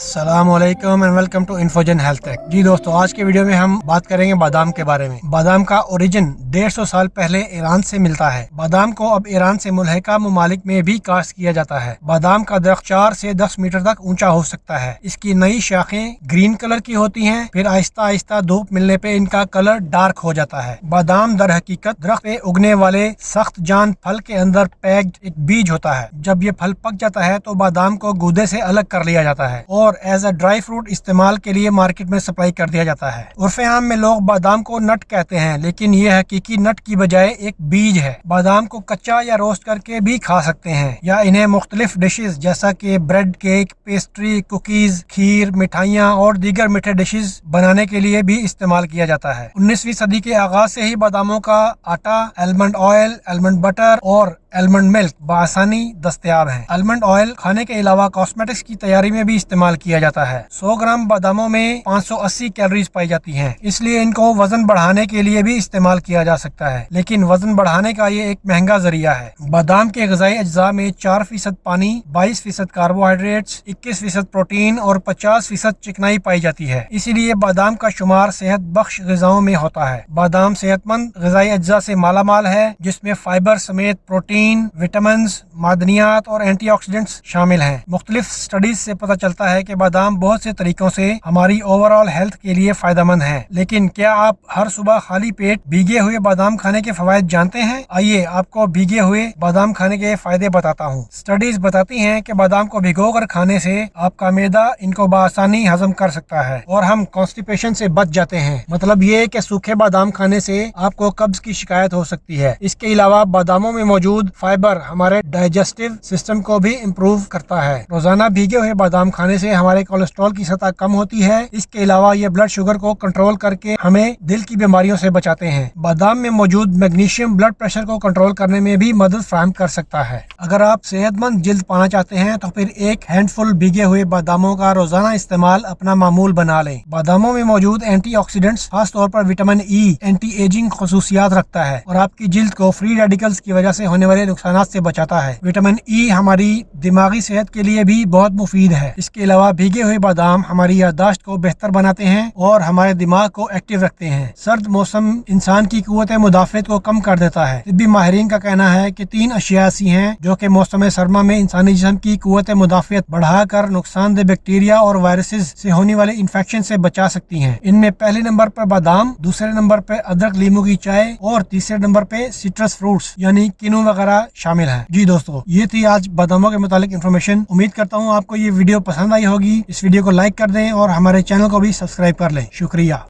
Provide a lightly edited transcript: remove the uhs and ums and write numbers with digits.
अस्सलाम वालेकुम and welcome to Infozone health tech. जी दोस्तों, आज के वीडियो में हम बात करेंगे बादाम के बारे में। बादाम का ओरिजिन 150 साल पहले ईरान से मिलता है। बादाम को अब ईरान से मुल्हिका ममालिक में भी काश्त किया जाता है। बादाम का दरख्त 4 से 10 मीटर तक ऊंचा हो सकता है। इसकी नई शाखें ग्रीन कलर की होती हैं, फिर आहिस्ता आहिस्ता धूप मिलने पे इनका कलर डार्क हो जाता है। बादाम दर हकीकत दरख्त पे उगने वाले सख्त जान फल के अंदर पैक्ड एक बीज होता है। जब ये फल पक जाता है तो बादाम को गूदे से अलग कर लिया जाता है और एज अ ड्राई फ्रूट इस्तेमाल के लिए मार्केट में सप्लाई कर दिया जाता है। उर्फे आम में लोग बादाम को नट कहते हैं, लेकिन ये हकीकी नट की बजाय एक बीज है। बादाम को कच्चा या रोस्ट करके भी खा सकते हैं या इन्हें मुख्तलिफ डिशेज जैसा कि ब्रेड, केक, पेस्ट्री, कुकीज, खीर, मिठाइयाँ और दीगर मीठे डिशेज बनाने के लिए भी इस्तेमाल किया जाता है। 19वीं सदी के आगाज से ही बादामों का आटा, आलमंड ऑयल, आलमंड बटर और आलमंड मिल्क बआसानी दस्तयाब है। आलमंड ऑयल खाने के अलावा कॉस्मेटिक्स की तैयारी में भी इस्तेमाल किया जाता है। 100 ग्राम बादामों में 580 कैलोरीज पाई जाती हैं, इसलिए इनको वजन बढ़ाने के लिए भी इस्तेमाल किया जा सकता है, लेकिन वजन बढ़ाने का ये एक महंगा जरिया है। बादाम के ग़िज़ाई अज्जा में 4% पानी, 22% कार्बोहाइड्रेट्स, 21% प्रोटीन और 50% चिकनाई पाई जाती है। इसीलिए बादाम का शुमार सेहत बख्श ग़िज़ाओं में होता है। बादाम सेहतमंद ग़िज़ाई अज्जा से मालामाल है, जिसमें फाइबर समेत प्रोटीन, विटामिन, मादनियात और एंटीऑक्सीडेंट्स शामिल हैं। मुख्तलिफ स्टडीज से पता चलता है कि बादाम बहुत से तरीकों से हमारी ओवरऑल हेल्थ के लिए फायदेमंद है। लेकिन क्या आप हर सुबह खाली पेट भीगे हुए बादाम खाने के फवायद जानते हैं? आइए आपको भीगे हुए बादाम खाने के फायदे बताता हूँ। स्टडीज बताती हैं कि बादाम को भिगोकर खाने से आपका मैदा इनको बआसानी हजम कर सकता है और हम कॉन्स्टिपेशन से बच जाते हैं। मतलब ये कि सूखे बादाम खाने से आपको कब्ज की शिकायत हो सकती है। इसके अलावा बादामों में मौजूद फाइबर हमारे डाइजेस्टिव सिस्टम को भी इम्प्रूव करता है। रोजाना भीगे हुए बादाम खाने से हमारे कोलेस्ट्रॉल की सतह कम होती है। इसके अलावा ये ब्लड शुगर को कंट्रोल करके हमें दिल की बीमारियों से बचाते हैं। बादाम में मौजूद मैग्नीशियम ब्लड प्रेशर को कंट्रोल करने में भी मदद फराहम कर सकता है। अगर आप सेहतमंद जिल्द पाना चाहते हैं तो फिर एक हैंडफुल भीगे हुए बादामों का रोजाना इस्तेमाल अपना मामूल बना लें। बादामों में मौजूद एंटीऑक्सीडेंट्स खास तौर पर विटामिन ई एंटी एजिंग खसूसियात रखता है और आपकी जिल्द को फ्री रेडिकल्स की वजह से होने वाले नुकसानात से बचाता है। विटामिन ई हमारी दिमागी सेहत के लिए भी बहुत मुफीद है। इसके अलावा भीगे हुए बादाम हमारी याददाश्त को बेहतर बनाते हैं और हमारे दिमाग को एक्टिव रखते हैं। सर्द मौसम इंसान की कुव्वत मुदाफ़त को कम कर देता है। तिब्बी माहिरीन का कहना है कि 3 अशिया ऐसी हैं जो कि मौसम सरमा में इंसानी जिस्म की कुव्वत मुदाफ़त बढ़ाकर नुकसानदेह बैक्टीरिया और वायरसेस से होने वाले इन्फेक्शन से बचा सकती हैं। इनमें पहले नंबर पर बादाम, दूसरे नंबर पे अदरक लीमू की चाय और तीसरे नंबर पे सिट्रस फ्रूट्स यानी किनु वगैरह शामिल है। जी दोस्तों, ये थी आज बादामों के मुतालिक इन्फॉर्मेशन। उम्मीद करता हूँ आपको ये वीडियो पसंद आई होगी। इस वीडियो को लाइक कर दें और हमारे चैनल को भी सब्सक्राइब कर लें। शुक्रिया।